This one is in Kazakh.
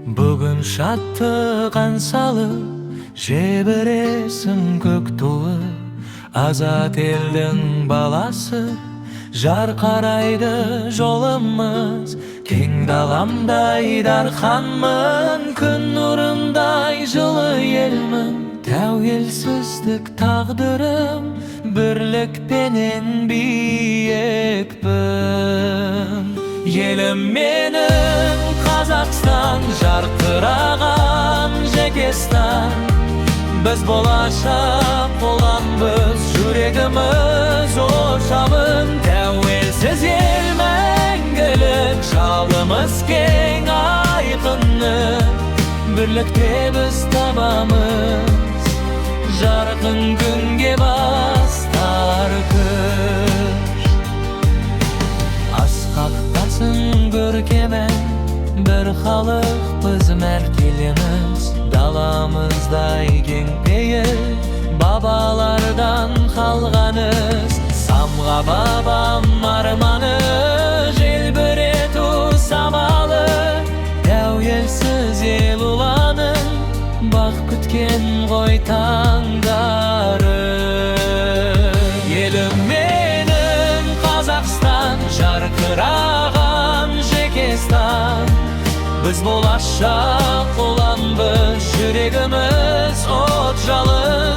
Bugün şattıq ansalı, jebіреsin көк туы. Azat elдің баласы, жарқырайды жолымыз. Кең даламдай дарханмын, күн нұрындай жылы елмін. Тәуелсіздік тағдырым, бірлікпенен биікпін. Елім менің Қазақстан, жарқыраған Жекестан. Біз болашақ боламыз, жүрегіміз ошағын. Тәуелсіз ел мәңгілік, жалымыз кең айқыны. Бірлікте біз табамыз, жарқын күнге бастар күш. Асқақтасын көркемен, бір халық біз мәртелеміз. Даламыздай кең пейіл, бабалардан қалғаныз. Самға бабам арманы, желбірету самалы. Тәуелсіз ел ұланын, бақ күткен ғой таңдары. Елім менің Қазақстан, жарқыраған Жекестан. Біз болашақ боламыз, жүрегіміз от жалын.